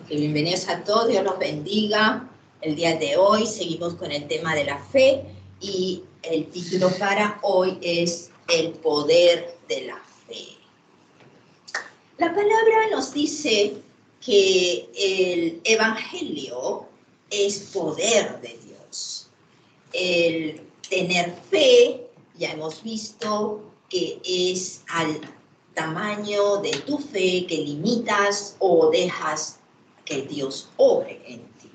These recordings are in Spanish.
Bienvenidos a todos, Dios los bendiga. El día de hoy seguimos con el tema de la fe y el título para hoy es el poder de la fe. La palabra nos dice que el evangelio es poder de Dios. El tener fe, ya hemos visto que es al tamaño de tu fe que limitas o dejas que Dios obre en ti.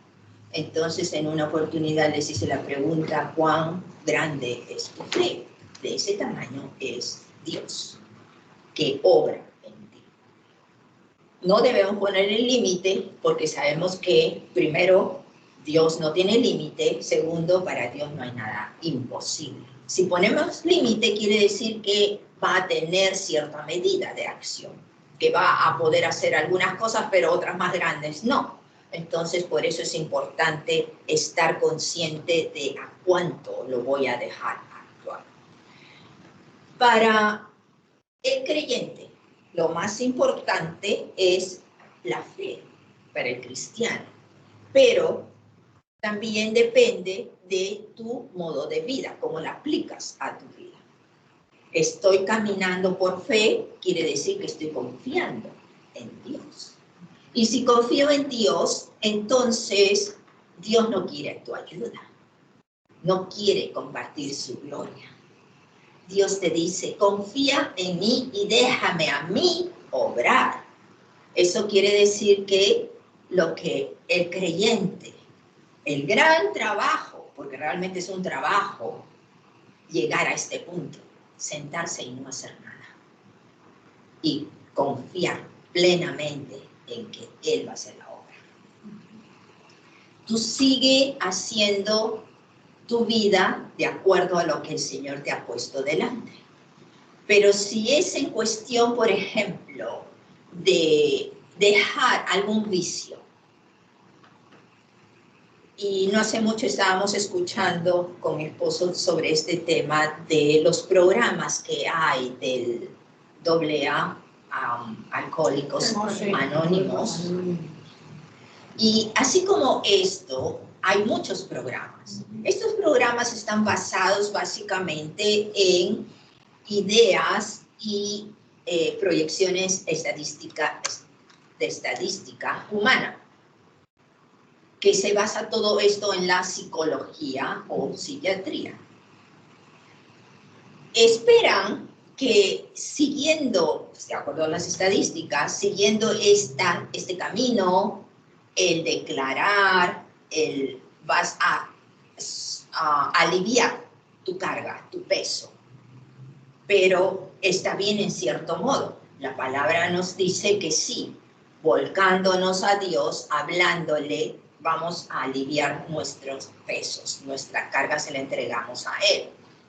Entonces, en una oportunidad les hice la pregunta, ¿cuán grande es tu fe? De ese tamaño es Dios, que obra en ti. No debemos poner el límite, porque sabemos que, primero, Dios no tiene límite. Segundo, para Dios no hay nada imposible. Si ponemos límite, quiere decir que va a tener cierta medida de acción, que va a poder hacer algunas cosas, pero otras más grandes no. Entonces, por eso es importante estar consciente de a cuánto lo voy a dejar actuar. Para el creyente, lo más importante es la fe para el cristiano, pero también depende de tu modo de vida, cómo la aplicas a tu vida. Estoy caminando por fe, quiere decir que estoy confiando en Dios. Y si confío en Dios, entonces Dios no quiere tu ayuda. No quiere compartir su gloria. Dios te dice, confía en mí y déjame a mí obrar. Eso quiere decir que lo que el creyente, el gran trabajo, porque realmente es un trabajo, llegar a este punto, sentarse y no hacer nada. Y confiar plenamente en que Él va a hacer la obra. Tú sigue haciendo tu vida de acuerdo a lo que el Señor te ha puesto delante. Pero si es en cuestión, por ejemplo, de dejar algún vicio, y no hace mucho estábamos escuchando con mi esposo sobre este tema de los programas que hay del AA, Alcohólicos Anónimos. Y así como esto, hay muchos programas. Estos programas están basados básicamente en ideas y proyecciones de estadística humana, que se basa todo esto en la psicología o psiquiatría. Esperan que siguiendo, de acuerdo a las estadísticas, siguiendo este camino, el declarar, vas a aliviar tu carga, tu peso. Pero está bien en cierto modo. La palabra nos dice que sí, volcándonos a Dios, hablándole, vamos a aliviar nuestros pesos, nuestra carga se la entregamos a Él.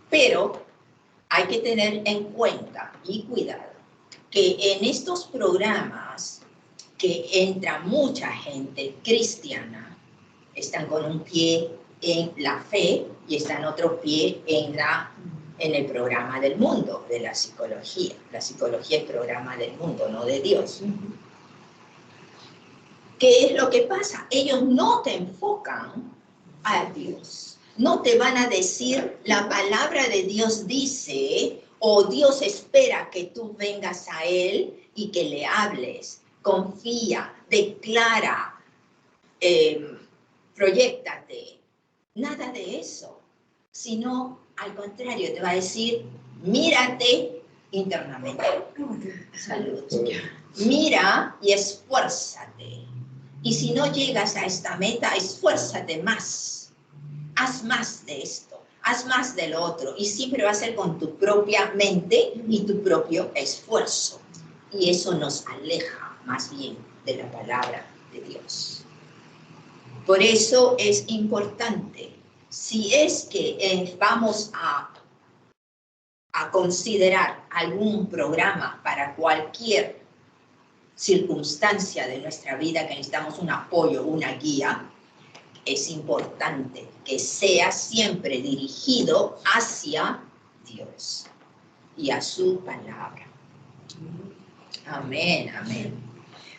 Pero hay que tener en cuenta y cuidado que en estos programas que entra mucha gente cristiana, están con un pie en la fe y están otro pie en el programa del mundo, de la psicología. La psicología es programa del mundo, no de Dios. ¿Qué es lo que pasa? Ellos no te enfocan a Dios. No te van a decir, la palabra de Dios dice, o Dios espera que tú vengas a Él y que le hables. Confía, declara, proyéctate. Nada de eso. Sino, al contrario, te va a decir, mírate internamente. Salud. Mira y esfuérzate. Y si no llegas a esta meta, esfuérzate más. Haz más de esto, haz más del otro. Y siempre va a ser con tu propia mente y tu propio esfuerzo. Y eso nos aleja más bien de la palabra de Dios. Por eso es importante, si es que vamos a considerar algún programa para cualquier circunstancia de nuestra vida que necesitamos un apoyo, una guía, es importante que sea siempre dirigido hacia Dios y a su palabra. Amén, amén.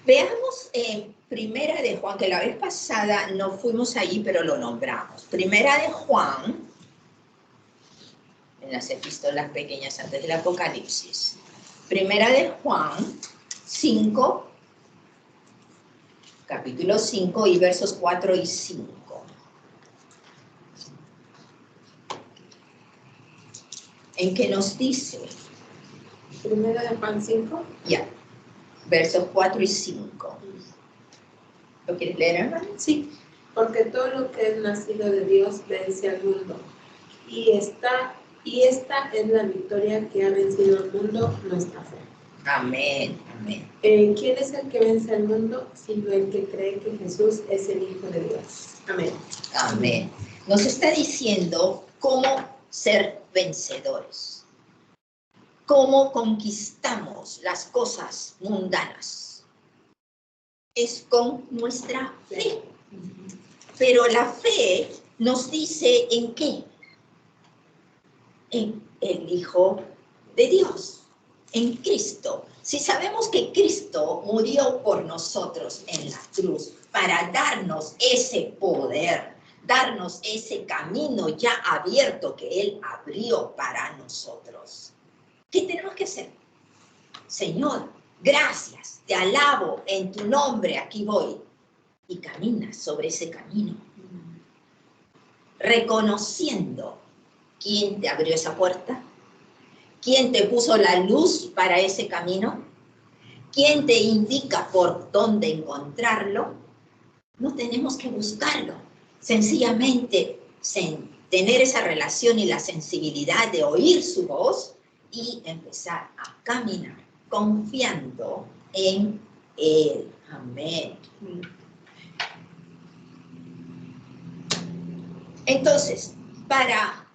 Veamos en Primera de Juan, que la vez pasada no fuimos allí, pero lo nombramos. Primera de Juan, en las epístolas pequeñas antes del Apocalipsis. Primera de Juan 5, capítulo 5 y versos 4 y 5. En que nos dice... Primera de Juan 5. Ya, versos 4 y 5. ¿Lo quieres leer, hermano? Sí, porque todo lo que es nacido de Dios vence al mundo. Y esta es la victoria que ha vencido al mundo, nuestra fe. Amén, amén. ¿Quién es el que vence al mundo? Sino el que cree que Jesús es el Hijo de Dios. Amén. Amén. Nos está diciendo cómo ser vencedores. Cómo conquistamos las cosas mundanas. Es con nuestra fe. Pero la fe nos dice en qué. En el Hijo de Dios, en Cristo. Si sabemos que Cristo murió por nosotros en la cruz para darnos ese poder, darnos ese camino ya abierto que Él abrió para nosotros, ¿qué tenemos que hacer? Señor, gracias, te alabo en tu nombre, aquí voy. Y caminas sobre ese camino, reconociendo quién te abrió esa puerta, quién te puso la luz para ese camino, quién te indica por dónde encontrarlo. No tenemos que buscarlo, sencillamente tener esa relación y la sensibilidad de oír su voz y empezar a caminar confiando en Él. Amén. Entonces, para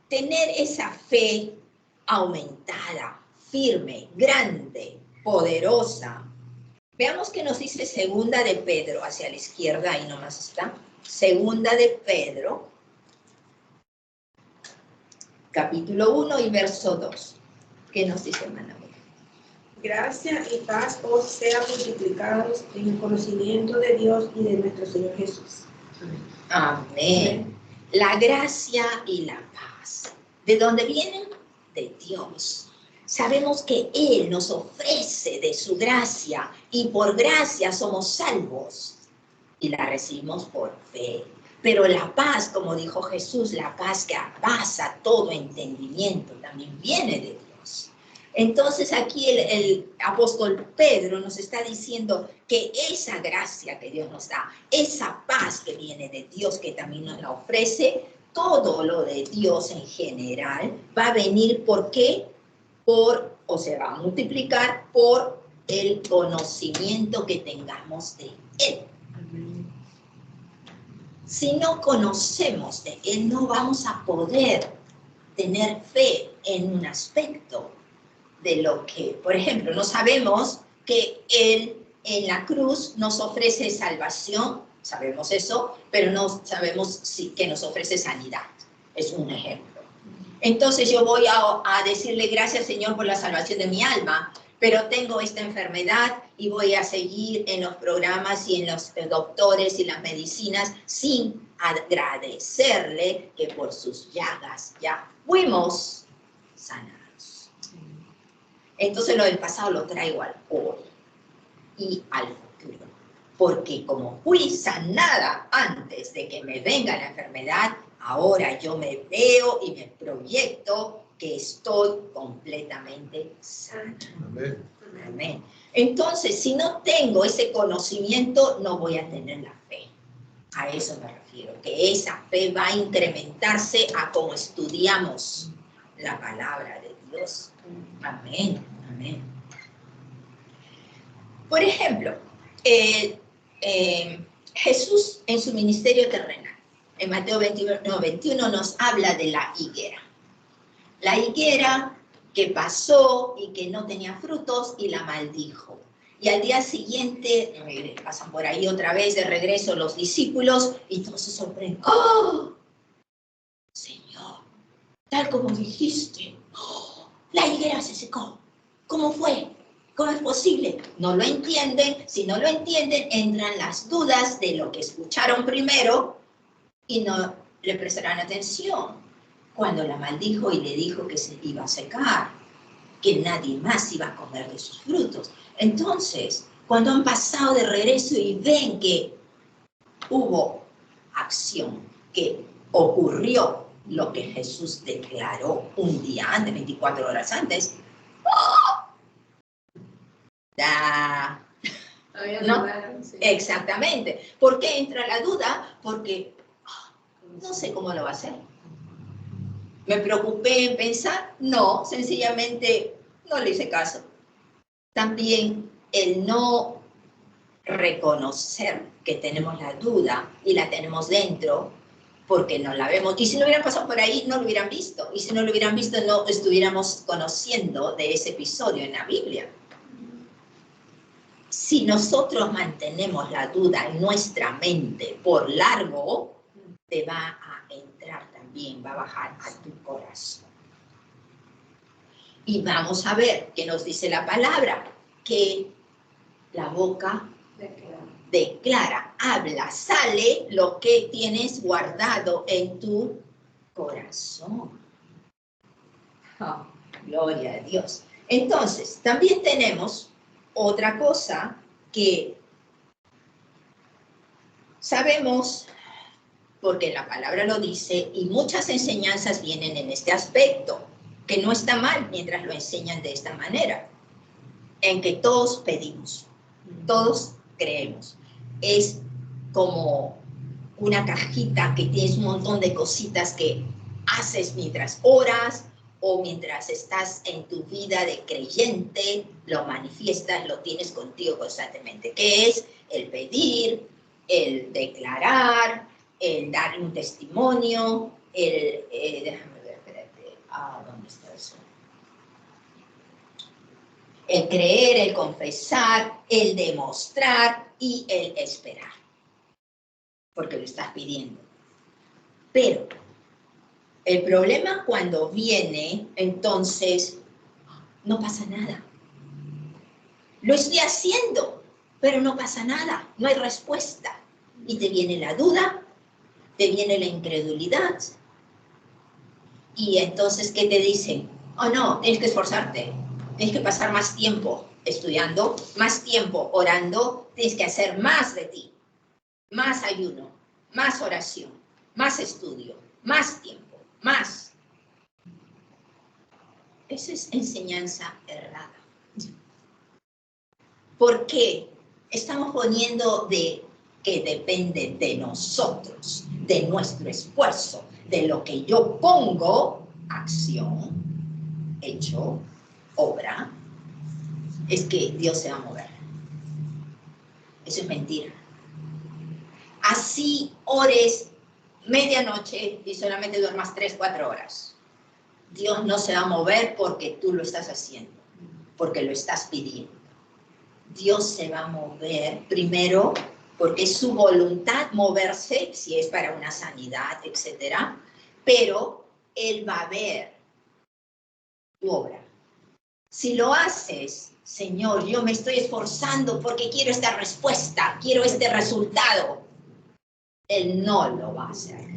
tener esa fe aumentada, firme, grande, poderosa, veamos que nos dice Segunda de Pedro, hacia la izquierda, ahí nomás está. Segunda de Pedro, capítulo 1 y verso 2. ¿Qué nos dice, hermana? Gracia y paz os sean multiplicados en el conocimiento de Dios y de nuestro Señor Jesús. Amén. La gracia y la paz. ¿De dónde vienen? De Dios. Sabemos que Él nos ofrece de su gracia y por gracia somos salvos y la recibimos por fe. Pero la paz, como dijo Jesús, la paz que pasa todo entendimiento, también viene de Dios. Entonces aquí el apóstol Pedro nos está diciendo que esa gracia que Dios nos da, esa paz que viene de Dios, que también nos la ofrece, todo lo de Dios en general va a venir, ¿por qué? O se va a multiplicar por el conocimiento que tengamos de Él. Si no conocemos de Él, no vamos a poder tener fe en un aspecto de lo que, por ejemplo, no sabemos que Él en la cruz nos ofrece salvación, sabemos eso, pero no sabemos que nos ofrece sanidad. Es un ejemplo. Entonces yo voy a decirle gracias, Señor, por la salvación de mi alma, pero tengo esta enfermedad y voy a seguir en los programas y en los doctores y las medicinas sin agradecerle que por sus llagas ya fuimos sanados. Entonces lo del pasado lo traigo al hoy y al futuro, porque como fui sanada antes de que me venga la enfermedad, ahora yo me veo y me proyecto que estoy completamente sana. Amén. Amén. Entonces, si no tengo ese conocimiento, no voy a tener la fe. A eso me refiero, que esa fe va a incrementarse a como estudiamos la palabra de Dios. Amén, amén. Por ejemplo, Jesús en su ministerio terrenal, en Mateo 21 nos habla de la higuera. La higuera que pasó y que no tenía frutos y la maldijo. Y al día siguiente pasan por ahí otra vez de regreso los discípulos y todos se sorprenden. ¡Oh! Señor, tal como dijiste, ¡oh! La higuera se secó. ¿Cómo fue? ¿Cómo es posible? No lo entienden. Si no lo entienden, entran las dudas de lo que escucharon primero y no le prestarán atención. Cuando la maldijo y le dijo que se iba a secar, que nadie más iba a comer de sus frutos. Entonces, cuando han pasado de regreso y ven que hubo acción, que ocurrió lo que Jesús declaró un día antes, 24 horas antes, ¿no? Sí. Exactamente. ¿Por qué entra la duda? Porque no sé cómo lo va a hacer. ¿Me preocupé en pensar? No, sencillamente no le hice caso. También el no reconocer que tenemos la duda y la tenemos dentro porque no la vemos. Y si no hubieran pasado por ahí, no lo hubieran visto. Y si no lo hubieran visto, no estuviéramos conociendo de ese episodio en la Biblia. Si nosotros mantenemos la duda en nuestra mente por largo, te va a entrar también, va a bajar a tu corazón. Y vamos a ver qué nos dice la palabra, que la boca declara, habla, sale lo que tienes guardado en tu corazón. Oh, gloria a Dios. Entonces, también tenemos otra cosa que sabemos, porque la palabra lo dice, y muchas enseñanzas vienen en este aspecto, que no está mal mientras lo enseñan de esta manera, en que todos pedimos, todos creemos. Es como una cajita que tienes un montón de cositas que haces mientras oras o mientras estás en tu vida de creyente, lo manifiestas, lo tienes contigo constantemente, que es el pedir, el declarar, el dar un testimonio, déjame ver, espérate, ¿dónde está eso? El creer, el confesar, el demostrar y el esperar, porque lo estás pidiendo. Pero el problema cuando viene, entonces, no pasa nada. Lo estoy haciendo, pero no pasa nada, no hay respuesta. Y te viene la duda, te viene la incredulidad. Y entonces, ¿qué te dicen? Oh, no, tienes que esforzarte, tienes que pasar más tiempo estudiando, más tiempo orando, tienes que hacer más de ti, más ayuno, más oración, más estudio, más tiempo, más. Esa es enseñanza errada. ¿Por qué? Estamos poniendo de que depende de nosotros, de nuestro esfuerzo, de lo que yo pongo, acción, hecho, obra, es que Dios se va a mover. Eso es mentira. Así ores medianoche y solamente duermas 3-4 horas. Dios no se va a mover porque tú lo estás haciendo, porque lo estás pidiendo. Dios se va a mover primero porque es su voluntad moverse, si es para una sanidad, etcétera, pero Él va a ver tu obra. Si lo haces, Señor, yo me estoy esforzando porque quiero esta respuesta, quiero este resultado, Él no lo va a hacer.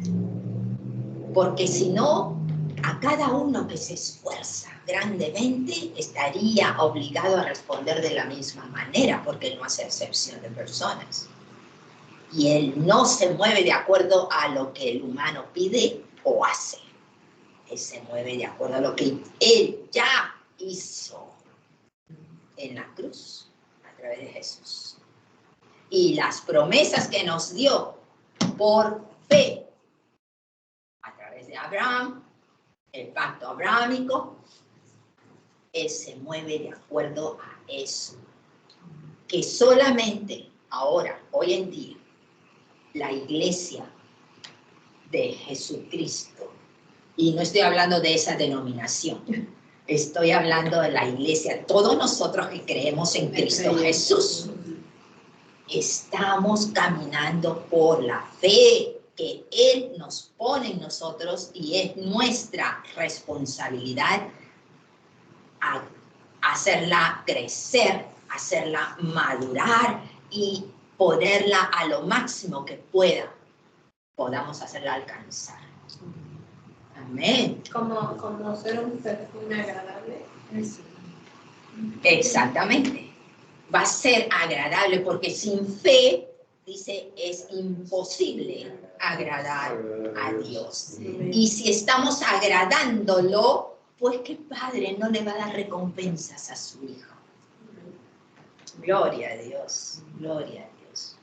Porque si no, a cada uno que se esfuerza grandemente estaría obligado a responder de la misma manera, porque Él no hace excepción de personas. Y Él no se mueve de acuerdo a lo que el humano pide o hace. Él se mueve de acuerdo a lo que Él ya hizo en la cruz, a través de Jesús. Y las promesas que nos dio por fe, a través de Abraham, el pacto abrahámico, Él se mueve de acuerdo a eso. Que solamente ahora, hoy en día, la iglesia de Jesucristo, y no estoy hablando de esa denominación, estoy hablando de la iglesia, todos nosotros que creemos en Cristo Jesús, estamos caminando por la fe que Él nos pone en nosotros y es nuestra responsabilidad hacerla crecer, hacerla madurar y ponerla a lo máximo que podamos hacerla alcanzar. Amén. Como ser un perfume agradable. Exactamente. Va a ser agradable porque sin fe, dice, es imposible agradar a Dios. Y si estamos agradándolo, pues qué padre no le va a dar recompensas a su hijo. Gloria a Dios, gloria a Dios.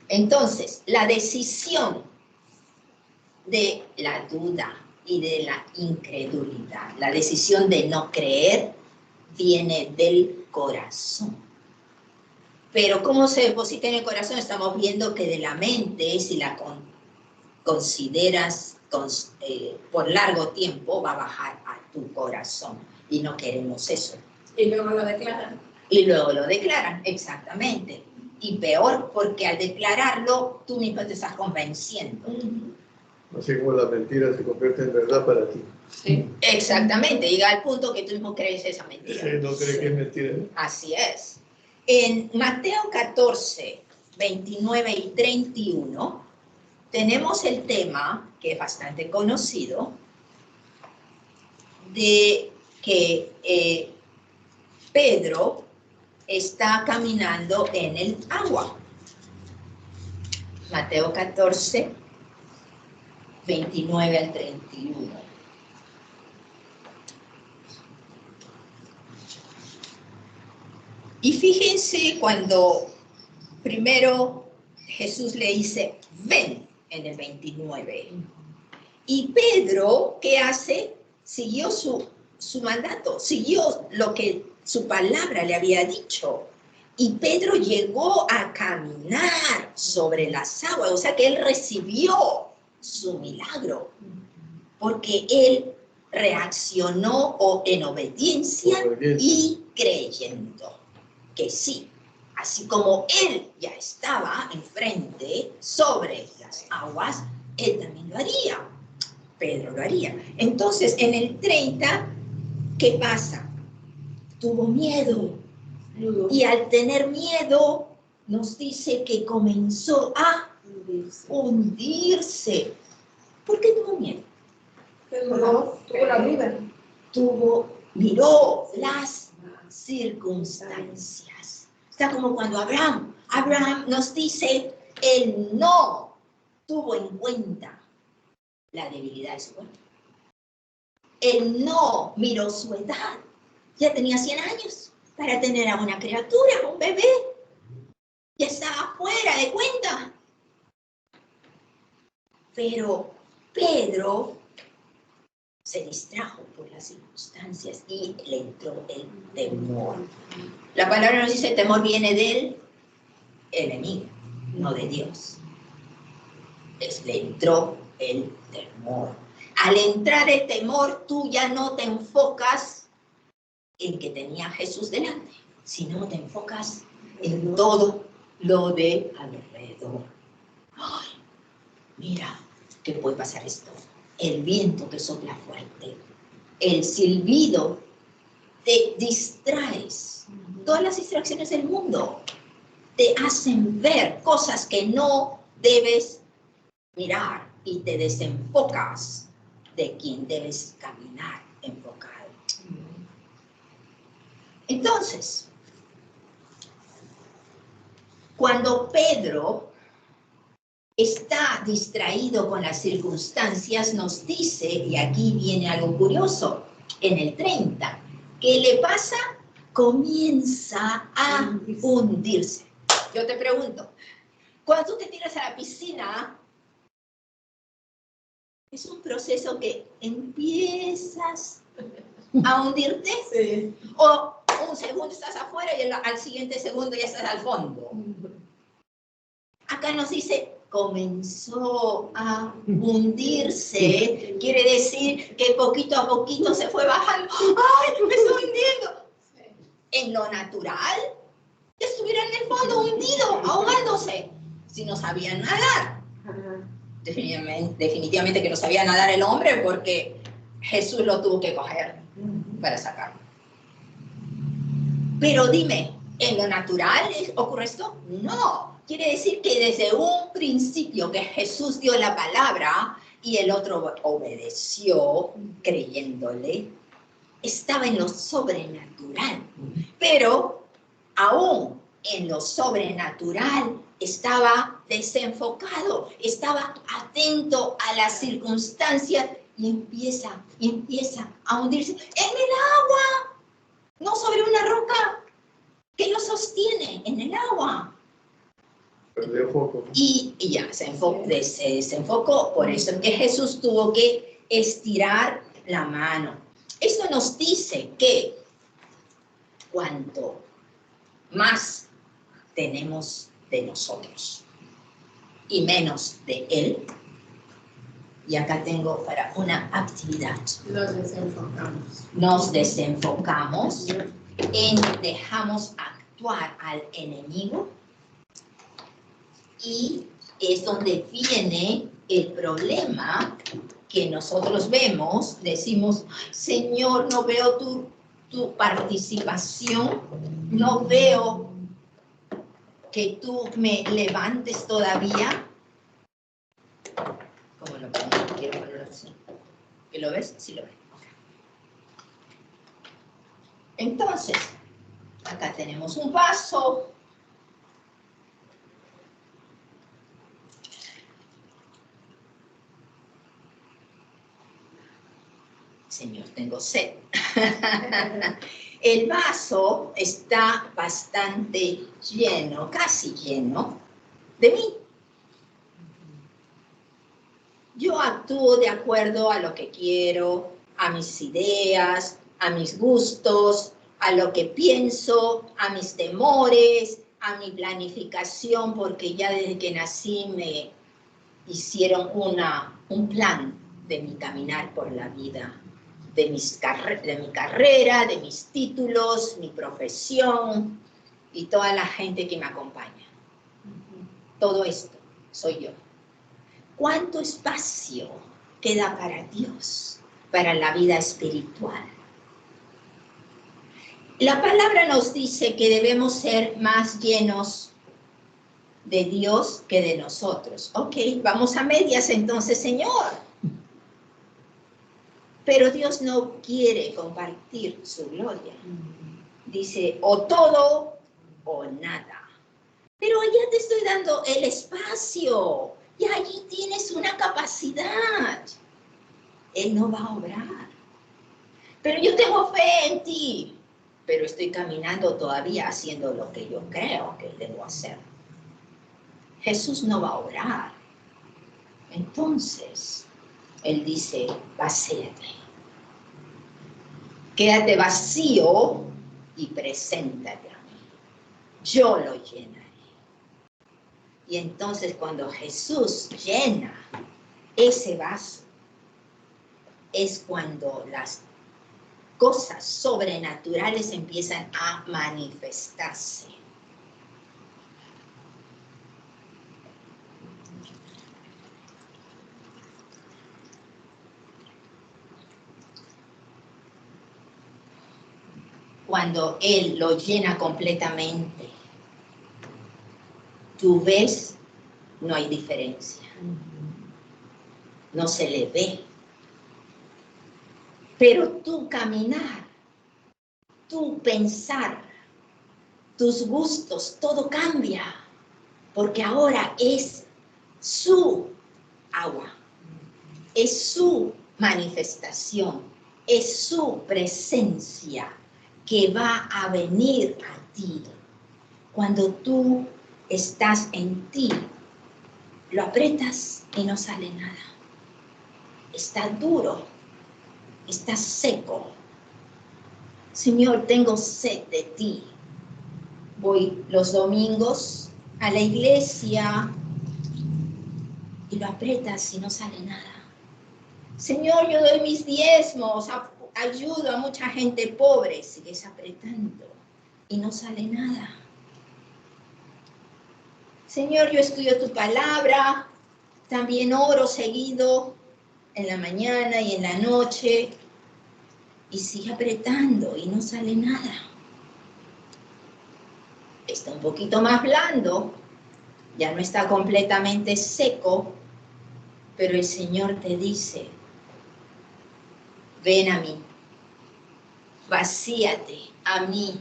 Entonces, la decisión de la duda y de la incredulidad, la decisión de no creer, viene del corazón. Pero ¿cómo se deposita en el corazón? Estamos viendo que de la mente, si la consideras por largo tiempo, va a bajar a tu corazón. Y no queremos eso. Y luego lo declaran. Y luego lo declaran, exactamente. Y peor, porque al declararlo, tú mismo te estás convenciendo. Así como la mentira se convierte en verdad para ti. Sí. Exactamente, llega al punto que tú mismo crees esa mentira. Sí, no crees que es mentira. Así es. En Mateo 14, 29 y 31, tenemos el tema, que es bastante conocido, de que Pedro está caminando en el agua. Mateo 14, 29 al 31. Y fíjense cuando primero Jesús le dice, ven, en el 29. Y Pedro, ¿qué hace? Siguió su mandato, siguió lo que su palabra le había dicho. Y Pedro llegó a caminar sobre las aguas, o sea que él recibió su milagro, porque él reaccionó en obediencia y creyendo que sí, así como él ya estaba enfrente sobre las aguas, él también lo haría. Pedro lo haría. Entonces, en el 30, ¿qué pasa? Tuvo miedo. Y al tener miedo, nos dice que comenzó a hundirse. ¿Por qué tuvo miedo? Tuvo la duda. Miró las circunstancias. Está como cuando Abraham nos dice, él no tuvo en cuenta la debilidad de su cuerpo. Él no miró su edad. Ya tenía 100 años para tener a una criatura, un bebé. Ya estaba fuera de cuenta. Pero Pedro se distrajo por las circunstancias y le entró el temor. La palabra nos dice, el temor viene del enemigo, no de Dios. Le entró el temor. Al entrar el temor, tú ya no te enfocas en que tenía Jesús delante, sino te enfocas en todo lo de alrededor. Ay, mira, ¿qué puede pasar esto? El viento que sopla fuerte, el silbido, te distraes. Todas las distracciones del mundo te hacen ver cosas que no debes mirar y te desenfocas de quien debes caminar enfocado. Entonces, cuando Pedro está distraído con las circunstancias, nos dice, y aquí viene algo curioso, en el 30, ¿qué le pasa? Comienza a hundirse. Yo te pregunto, cuando tú te tiras a la piscina, es un proceso que empiezas a hundirte, Sí. o un segundo estás afuera y al siguiente segundo ya estás al fondo. Acá nos dice, comenzó a hundirse, quiere decir que poquito a poquito se fue bajando. ¡Ay, me estoy hundiendo! En lo natural, estuviera en el fondo hundido, ahogándose, si no sabía nadar. Definitivamente que no sabía nadar el hombre porque Jesús lo tuvo que coger. para sacarlo. Pero dime, ¿en lo natural ocurre esto? No. Quiere decir que desde un principio que Jesús dio la palabra y el otro obedeció creyéndole, estaba en lo sobrenatural. Pero aún en lo sobrenatural estaba desenfocado, estaba atento a las circunstancias y empieza a hundirse en el agua, no sobre una roca que lo sostiene en el agua. Perdió foco. Y ya se desenfocó, por eso es que Jesús tuvo que estirar la mano. Esto nos dice que cuanto más tenemos de nosotros y menos de Él, y acá tengo para una actividad. Nos desenfocamos, dejamos actuar al enemigo y es donde viene el problema que nosotros vemos. Decimos, Señor, no veo tu participación, no veo que tú me levantes todavía. ¿Cómo lo pongo? Quiero ponerlo así. ¿Que lo ves? Sí lo ves. Okay. Entonces, acá tenemos un vaso. Señor, tengo sed. El vaso está bastante lleno, casi lleno, de mí. Yo actúo de acuerdo a lo que quiero, a mis ideas, a mis gustos, a lo que pienso, a mis temores, a mi planificación, porque ya desde que nací me hicieron un plan de mi caminar por la vida. De mi carrera, de mis títulos, mi profesión y toda la gente que me acompaña. Todo esto soy yo. ¿Cuánto espacio queda para Dios, para la vida espiritual? La palabra nos dice que debemos ser más llenos de Dios que de nosotros. Ok, vamos a medias entonces, Señor. Pero Dios no quiere compartir su gloria. Dice, o todo o nada. Pero ya te estoy dando el espacio. Y allí tienes una capacidad. Él no va a obrar. Pero yo tengo fe en ti. Pero estoy caminando todavía haciendo lo que yo creo que debo hacer. Jesús no va a obrar. Entonces, Él dice, vacíate. Quédate vacío y preséntate a mí. Yo lo llenaré. Y entonces cuando Jesús llena ese vaso, es cuando las cosas sobrenaturales empiezan a manifestarse. Cuando Él lo llena completamente, tú ves, no hay diferencia. No se le ve. Pero tu caminar, tu pensar, tus gustos, todo cambia. Porque ahora es su agua, es su manifestación, es su presencia que va a venir a ti. Cuando tú estás en ti, lo aprietas y no sale nada. Está duro, está seco. Señor, tengo sed de ti. Voy los domingos a la iglesia y lo aprietas y no sale nada. Señor, yo doy mis diezmos, ayudo a mucha gente pobre. Sigues apretando y no sale nada. Señor, yo estudio tu palabra, también oro seguido en la mañana y en la noche, y sigue apretando y no sale nada. Está un poquito más blando, ya no está completamente seco, pero el Señor te dice, ven a mí, vacíate a mí,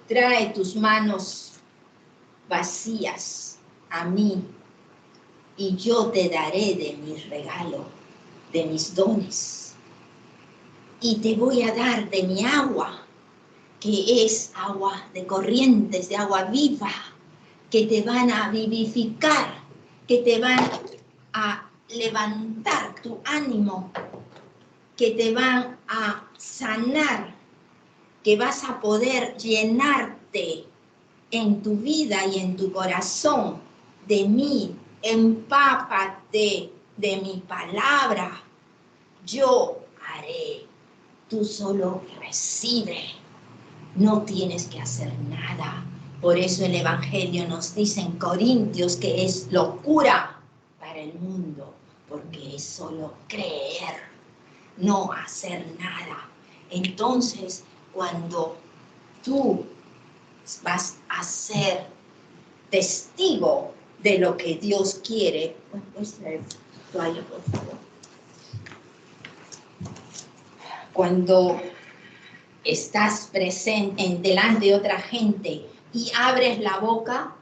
trae tus manos vacías a mí y yo te daré de mi regalo, de mis dones. Y te voy a dar de mi agua, que es agua de corrientes, de agua viva, que te van a vivificar, que te van a levantar tu ánimo, que te van a sanar, que vas a poder llenarte en tu vida y en tu corazón de mí. Empápate de mi palabra. Yo haré. Tú solo recibe. No tienes que hacer nada. Por eso el Evangelio nos dice en Corintios que es locura para el mundo, porque es solo creer, no hacer nada. Entonces, cuando tú vas a ser testigo de lo que Dios quiere, ¿puedes traer toalla, por favor? Cuando estás presente delante de otra gente y abres la boca,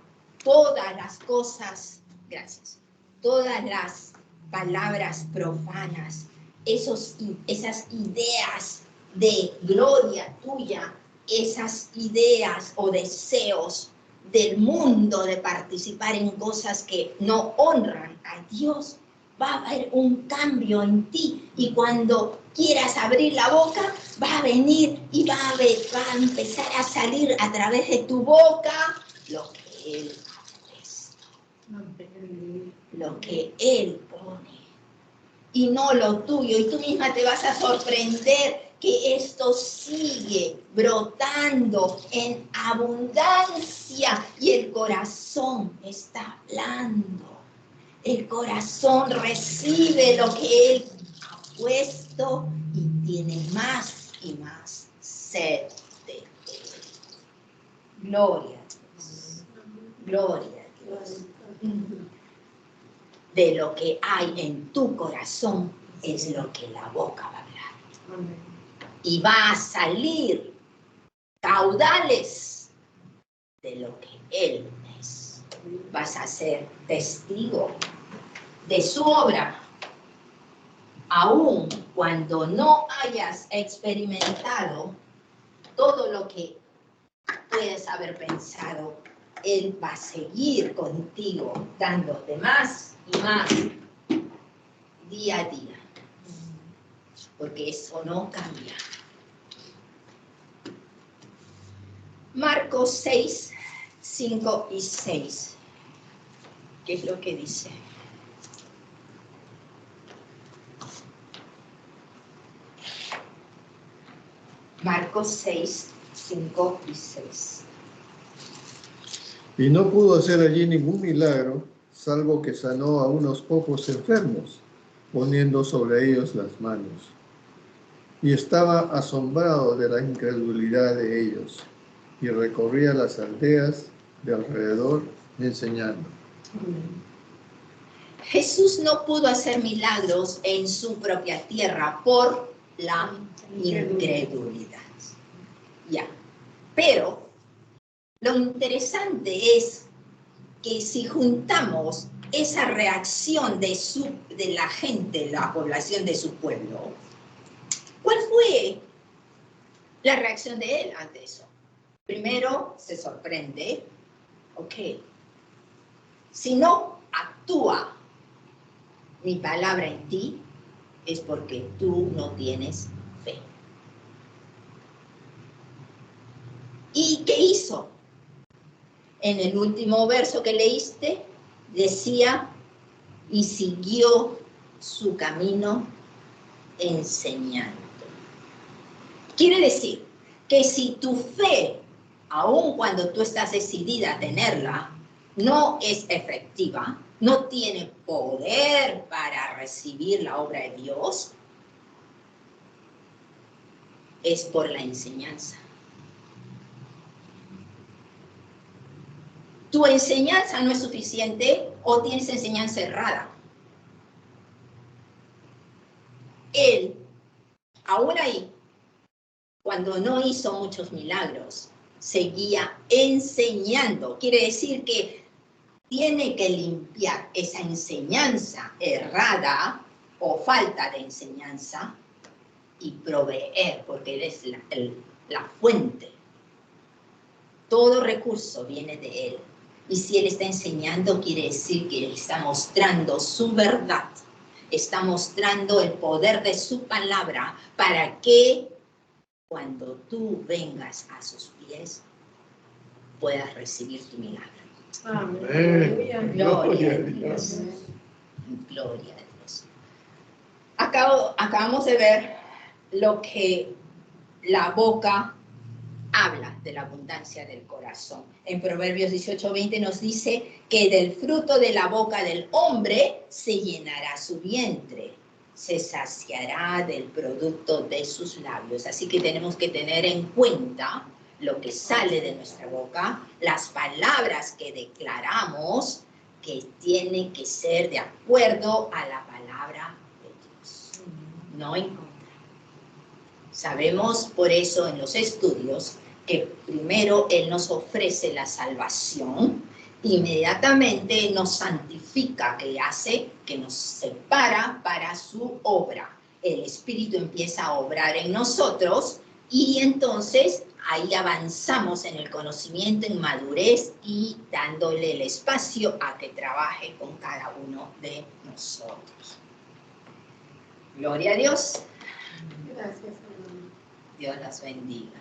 todas las cosas, gracias, todas las palabras profanas, esas ideas de gloria tuya, esas ideas o deseos del mundo de participar en cosas que no honran a Dios, va a haber un cambio en ti, y cuando quieras abrir la boca, va a venir y va a empezar a salir a través de tu boca lo que Él ha puesto, lo que Él pone, y no lo tuyo. Y tú misma te vas a sorprender que esto sigue brotando en abundancia, y el corazón está hablando. El corazón recibe lo que Él ha puesto y tiene más y más sed de Él. Gloria a Dios. Gloria a Dios. De lo que hay en tu corazón es lo que la boca va a hablar. Y va a salir caudales de lo que Él es. Vas a ser testigo de su obra, aun cuando no hayas experimentado todo lo que puedes haber pensado. Él va a seguir contigo, dándote más y más día a día, porque eso no cambia. Marcos 6, 5 y 6. ¿Qué es lo que dice? Marcos 6, 5 y 6. Y no pudo hacer allí ningún milagro, salvo que sanó a unos pocos enfermos, poniendo sobre ellos las manos. Y estaba asombrado de la incredulidad de ellos, y recorría las aldeas de alrededor enseñando. Jesús no pudo hacer milagros en su propia tierra por la incredulidad. Ya. Pero lo interesante es que si juntamos esa reacción de la gente, la población de su pueblo, ¿cuál fue la reacción de él ante eso? Primero, se sorprende. Ok. Si no actúa mi palabra en ti, es porque tú no tienes fe. ¿Y qué hizo? En el último verso que leíste, decía, y siguió su camino enseñando. Quiere decir que si tu fe, aun cuando tú estás decidida a tenerla, no es efectiva, no tiene poder para recibir la obra de Dios, es por la enseñanza. ¿Tu enseñanza no es suficiente o tienes enseñanza errada? Él, aún ahí, cuando no hizo muchos milagros, seguía enseñando. Quiere decir que tiene que limpiar esa enseñanza errada o falta de enseñanza y proveer, porque Él es la fuente. Todo recurso viene de Él. Y si Él está enseñando, quiere decir que Él está mostrando su verdad. Está mostrando el poder de su palabra para que cuando tú vengas a sus pies, puedas recibir tu milagro. Amén. Gloria a Dios. Gloria a Dios. Acabamos de ver lo que la boca habla de la abundancia del corazón. En Proverbios 18:20 nos dice que del fruto de la boca del hombre se llenará su vientre, se saciará del producto de sus labios. Así que tenemos que tener en cuenta lo que sale de nuestra boca, las palabras que declaramos, que tienen que ser de acuerdo a la palabra de Dios, no en contra. Sabemos por eso en los estudios que primero Él nos ofrece la salvación, inmediatamente nos santifica, que hace que nos separa para su obra. El Espíritu empieza a obrar en nosotros y entonces ahí avanzamos en el conocimiento, en madurez y dándole el espacio a que trabaje con cada uno de nosotros. Gloria a Dios. Gracias, hermano. Dios las bendiga.